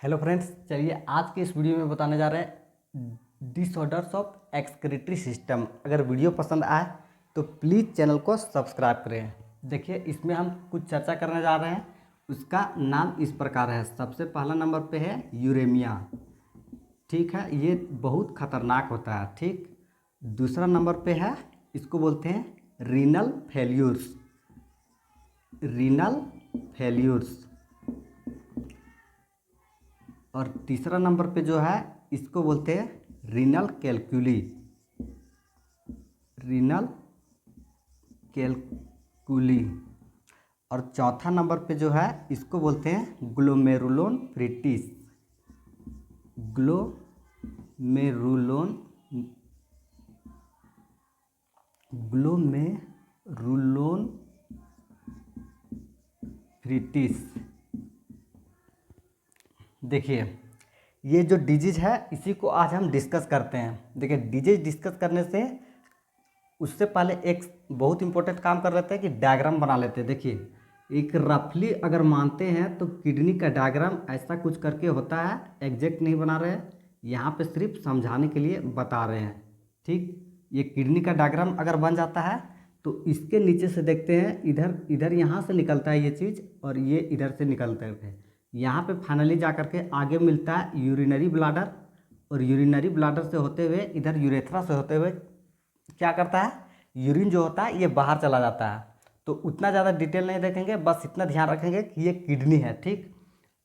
Hello friends, चलिए आज के इस वीडियो में बताने जा रहे हैं डिसऑर्डर्स ऑफ एक्सक्रीटरी सिस्टम। अगर वीडियो पसंद आए तो प्लीज़ चैनल को सब्सक्राइब करें। देखिए, इसमें हम कुछ चर्चा करने जा रहे हैं। उसका नाम इस प्रकार है। सबसे पहला नंबर पे है यूरेमिया। ठीक है, ये बहुत खतरनाक होता है। ठीक, दूसरा नंबर पे है, इसको बोलते हैं रीनल फेल्यूर्स। Renal failures. और तीसरा नंबर पे जो है, इसको बोलते हैं रीनल कैलकुली। Renal calculi. और चौथा नंबर पे जो है, इसको बोलते हैं ग्लोमेरुलोन फ्रिटिस। ग्लोमेरुलोन ग्लोमेरुलोन फ्रिटिस। देखिए, ये जो डिजीज है इसी को आज हम डिस्कस करते हैं। देखिए, डिजीज डिस्कस करने से उससे पहले एक बहुत इंपॉर्टेंट काम कर लेते हैं कि डायग्राम बना लेते हैं। देखिए, एक रफली अगर मानते हैं तो किडनी का डायग्राम ऐसा कुछ करके होता है। एग्जैक्ट नहीं बना रहे हैं, यहाँ पे सिर्फ समझाने के लिए बता रहे हैं। ठीक, ये किडनी का डायग्राम अगर बन जाता है तो इसके नीचे से देखते हैं, इधर इधर यहाँ से निकलता है ये चीज़ और ये इधर से निकलते हैं। यहाँ पे फाइनली जा करके आगे मिलता है यूरिनरी ब्लाडर, और यूरिनरी ब्लाडर से होते हुए इधर यूरेथ्रा से होते हुए क्या करता है, यूरिन जो होता है ये बाहर चला जाता है। तो उतना ज़्यादा डिटेल नहीं देखेंगे, बस इतना ध्यान रखेंगे कि ये किडनी है। ठीक,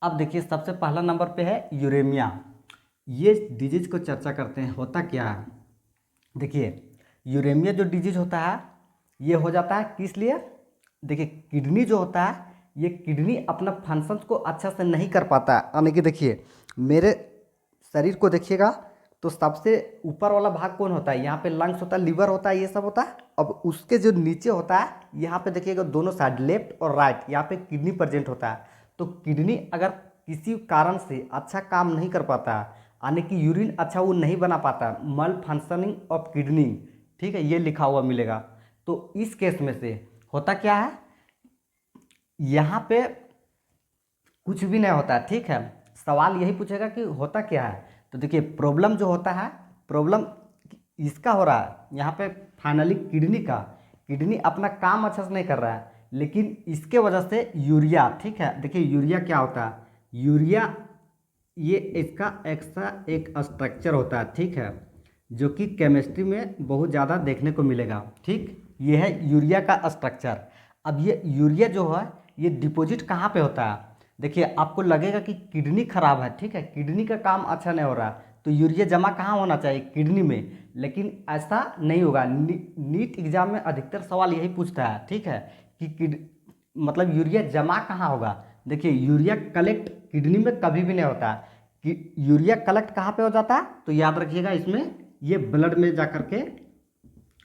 अब देखिए, सबसे पहला नंबर पे है यूरेमिया। ये डिजीज को चर्चा करते हैं। होता क्या है, देखिए, यूरेमिया जो डिजीज होता है ये हो जाता है किस लिए। देखिए, किडनी जो होता है, ये किडनी अपना फंक्शंस को अच्छा से नहीं कर पाता है। यानी कि देखिए, मेरे शरीर को देखिएगा तो सबसे ऊपर वाला भाग कौन होता है, यहाँ पे लंग्स होता है, लिवर होता है, ये सब होता है। अब उसके जो नीचे होता है, यहाँ पे देखिएगा दोनों साइड लेफ्ट और राइट, यहाँ पे किडनी प्रेजेंट होता है। तो किडनी अगर किसी कारण से अच्छा काम नहीं कर पाता है, यानी कि यूरिन अच्छा वो नहीं बना पाता, मल फंक्शनिंग ऑफ किडनी, ठीक है, ये लिखा हुआ मिलेगा। तो इस केस में से होता क्या है, यहाँ पे कुछ भी नहीं होता है। ठीक है, सवाल यही पूछेगा कि होता क्या है। तो देखिए, प्रॉब्लम जो होता है, प्रॉब्लम इसका हो रहा है यहाँ पे फाइनली किडनी अपना काम अच्छा से नहीं कर रहा है, लेकिन इसके वजह से यूरिया, ठीक है, देखिए यूरिया क्या होता है, यूरिया ये इसका एक्स्ट्रा एक स्ट्रक्चर होता है। ठीक है, जो कि केमिस्ट्री में बहुत ज़्यादा देखने को मिलेगा। ठीक, ये है यूरिया का स्ट्रक्चर। अब ये यूरिया जो है ये डिपॉजिट कहाँ पे होता है, देखिए आपको लगेगा कि किडनी खराब है। ठीक है, किडनी का काम अच्छा नहीं हो रहा, तो यूरिया जमा कहाँ होना चाहिए, किडनी में, लेकिन ऐसा नहीं होगा। नीट एग्जाम में अधिकतर सवाल यही पूछता है। ठीक है, कि मतलब यूरिया जमा कहाँ होगा। देखिए, यूरिया कलेक्ट किडनी में कभी भी नहीं होता कि यूरिया कलेक्ट कहाँ पे हो जाता है, तो याद रखिएगा इसमें ये ब्लड में जा करके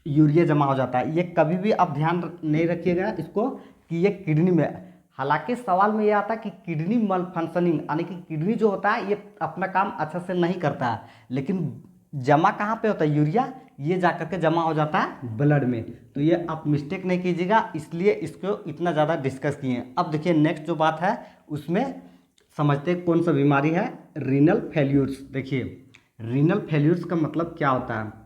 यूरिया जमा हो जाता है। ये कभी भी आप ध्यान नहीं रखिएगा इसको कि ये किडनी में, हालांकि सवाल में ये आता है कि किडनी मल फंक्शनिंग, यानी कि किडनी जो होता है ये अपना काम अच्छा से नहीं करता है, लेकिन जमा कहाँ पे होता है यूरिया, ये जा करके जमा हो जाता है ब्लड में। तो ये आप मिस्टेक नहीं कीजिएगा, इसलिए इसको इतना ज़्यादा डिस्कस किए। अब देखिए, नेक्स्ट जो बात है उसमें समझते हैं कौन सा बीमारी है, रीनल फेल्यूर्स। देखिए, रीनल फेल्यूर्स का मतलब क्या होता है।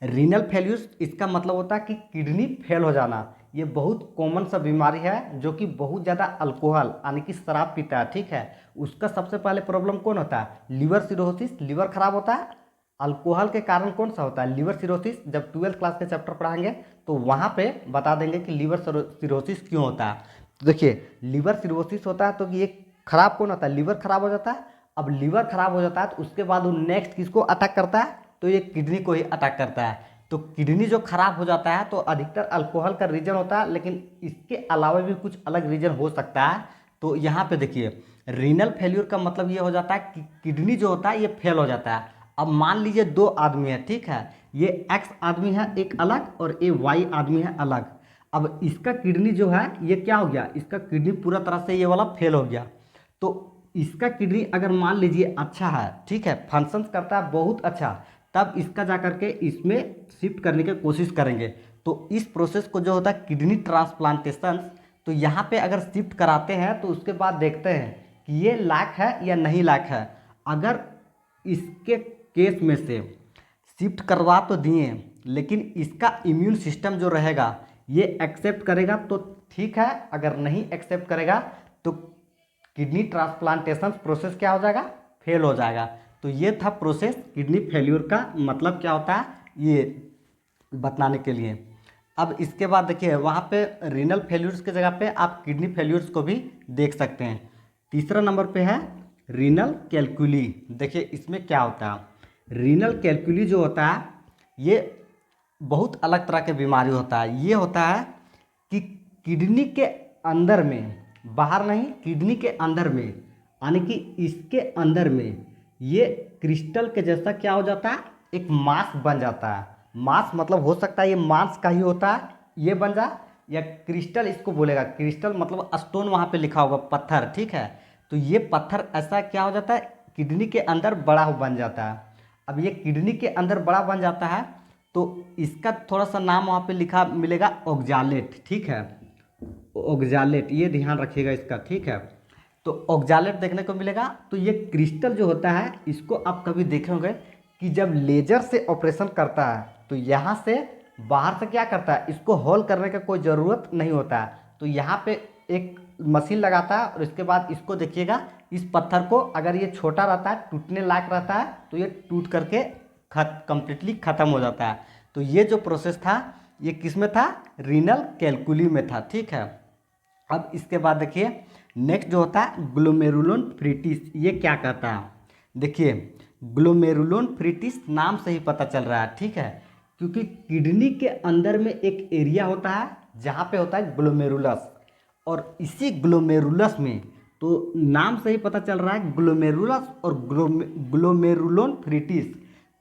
रीनल फेल्यूर्स इसका मतलब होता है कि किडनी फेल हो जाना। ये बहुत कॉमन सा बीमारी है, जो कि बहुत ज़्यादा अल्कोहल यानी कि शराब पीता है। ठीक है, उसका सबसे पहले प्रॉब्लम कौन होता है, लिवर सिरोसिस, लिवर खराब होता है। अल्कोहल के कारण कौन सा होता है, लिवर सिरोसिस। जब 12th क्लास के चैप्टर पढ़ाएंगे तो वहाँ पे बता देंगे कि लिवर सिरोसिस क्यों होता है। तो देखिए, लिवर सिरोसिस होता है तो ये खराब कौन होता है, लिवर खराब हो जाता है। अब लिवर खराब हो जाता है तो उसके बाद वो नेक्स्ट किसको अटैक करता है, तो ये किडनी को ही अटैक करता है। तो किडनी जो खराब हो जाता है तो अधिकतर अल्कोहल का रीजन होता है, लेकिन इसके अलावा भी कुछ अलग रीजन हो सकता है। तो यहाँ पे देखिए, रीनल फेल्यूर का मतलब ये हो जाता है कि किडनी जो होता है ये फेल हो जाता है। अब मान लीजिए दो आदमी है, ठीक है, ये एक्स आदमी है एक अलग और ये वाई आदमी है अलग। अब इसका किडनी जो है ये क्या हो गया, इसका किडनी पूरा तरह से ये वाला फेल हो गया। तो इसका किडनी अगर मान लीजिए अच्छा है, ठीक है, फंक्शन करता है बहुत अच्छा, तब इसका जा करके इसमें शिफ्ट करने की कोशिश करेंगे। तो इस प्रोसेस को जो होता है किडनी ट्रांसप्लांटेशन, तो यहाँ पे अगर शिफ्ट कराते हैं तो उसके बाद देखते हैं कि ये लायक है या नहीं लायक है। अगर इसके केस में से शिफ्ट करवा तो दिए, लेकिन इसका इम्यून सिस्टम जो रहेगा ये एक्सेप्ट करेगा तो ठीक है, अगर नहीं एक्सेप्ट करेगा तो किडनी ट्रांसप्लांटेशन प्रोसेस क्या हो जाएगा, फेल हो जाएगा। तो ये था प्रोसेस किडनी फेल्यूर का मतलब क्या होता है ये बताने के लिए। अब इसके बाद देखिए वहाँ पे रीनल फेल्यूर्स की जगह पे आप किडनी फेल्यूर्स को भी देख सकते हैं। तीसरा नंबर पे है रीनल कैलकुली। देखिए इसमें क्या होता है, रीनल कैलकुली जो होता है ये बहुत अलग तरह के बीमारी होता है। ये होता है कि किडनी के अंदर में, बाहर नहीं, किडनी के अंदर में, यानी कि इसके अंदर में ये क्रिस्टल के जैसा क्या हो जाता है, एक मांस बन जाता है। मांस मतलब हो सकता है ये मांस का ही होता है, ये बन जा, या क्रिस्टल इसको बोलेगा। क्रिस्टल मतलब स्टोन, वहाँ पे लिखा होगा पत्थर, ठीक है। तो ये पत्थर ऐसा क्या हो जाता है, किडनी के अंदर बड़ा बन जाता है। अब ये किडनी के अंदर बड़ा बन जाता है तो इसका थोड़ा सा नाम वहाँ पे लिखा मिलेगा ऑक्जालेट, ठीक है। ऑक्जालेट, ये ध्यान रखिएगा इसका, ठीक है। तो ऑक्जालेट देखने को मिलेगा। तो ये क्रिस्टल जो होता है इसको आप कभी देखे होंगे कि जब लेजर से ऑपरेशन करता है तो यहाँ से बाहर से क्या करता है, इसको होल करने का कोई ज़रूरत नहीं होता है। तो यहाँ पे एक मशीन लगाता है और इसके बाद इसको देखिएगा, इस पत्थर को अगर ये छोटा रहता है, टूटने लायक रहता है, तो ये टूट करके कंप्लीटली ख़त्म हो जाता है। तो ये जो प्रोसेस था ये किस में था, रीनल कैलकुली में था, ठीक है। अब इसके बाद देखिए नेक्स्ट जो होता है ग्लोमेरुलोनेफ्रिटिस। ये क्या कहता है, देखिए ग्लोमेरुलोनेफ्रिटिस नाम से ही पता चल रहा है, ठीक है, क्योंकि किडनी के अंदर में एक एरिया होता है जहाँ पे होता है ग्लोमेरुलस, और इसी ग्लोमेरुलस में, तो नाम से ही पता चल रहा है ग्लोमेरुलस और ग्लोमेरुलोनेफ्रिटिस।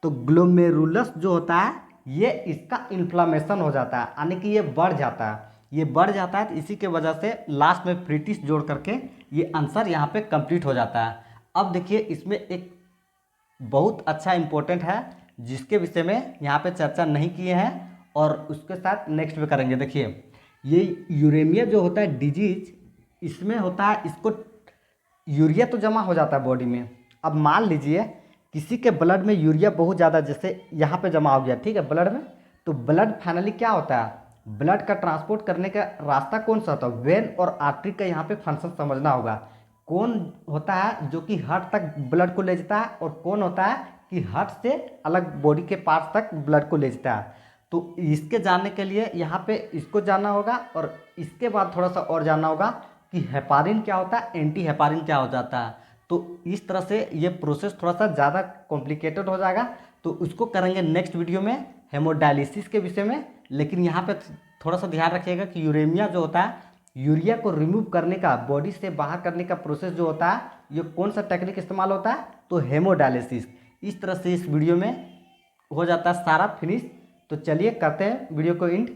तो ग्लोमेरुलस जो होता है ये इसका इन्फ्लामेशन हो जाता है, यानी कि ये बढ़ जाता है, ये बढ़ जाता है। तो इसी के वजह से लास्ट में फ्रिटिस जोड़ करके ये आंसर यहाँ पे कंप्लीट हो जाता है। अब देखिए इसमें एक बहुत अच्छा इंपॉर्टेंट है जिसके विषय में यहाँ पे चर्चा नहीं किए हैं और उसके साथ नेक्स्ट में करेंगे। देखिए ये यूरेमिया जो होता है डिजीज, इसमें होता है, इसको यूरिया तो जमा हो जाता है बॉडी में। अब मान लीजिए किसी के ब्लड में यूरिया बहुत ज़्यादा, जैसे यहाँ पे जमा हो गया, ठीक है, ब्लड में, तो ब्लड फाइनली क्या होता है, ब्लड का ट्रांसपोर्ट करने का रास्ता कौन सा होता है, वेन और आर्टरी का यहाँ पे फंक्शन समझना होगा। कौन होता है जो कि हार्ट तक ब्लड को ले जाता है और कौन होता है कि हार्ट से अलग बॉडी के पार्ट्स तक ब्लड को ले जाता है। तो इसके जानने के लिए यहाँ पे इसको जानना होगा और इसके बाद थोड़ा सा और जानना होगा कि हेपारिन क्या होता है, एंटी हेपारिन क्या हो जाता है। तो इस तरह से ये प्रोसेस थोड़ा सा ज़्यादा कॉम्प्लिकेटेड हो जाएगा, तो उसको करेंगे नेक्स्ट वीडियो में हेमोडायलिसिस के विषय में। लेकिन यहाँ पे थोड़ा सा ध्यान रखिएगा कि यूरेमिया जो होता है, यूरिया को रिमूव करने का, बॉडी से बाहर करने का प्रोसेस जो होता है, ये कौन सा टेक्निक इस्तेमाल होता है, तो हेमोडायलिसिस। इस तरह से इस वीडियो में हो जाता है सारा फिनिश। तो चलिए करते हैं वीडियो को एंड।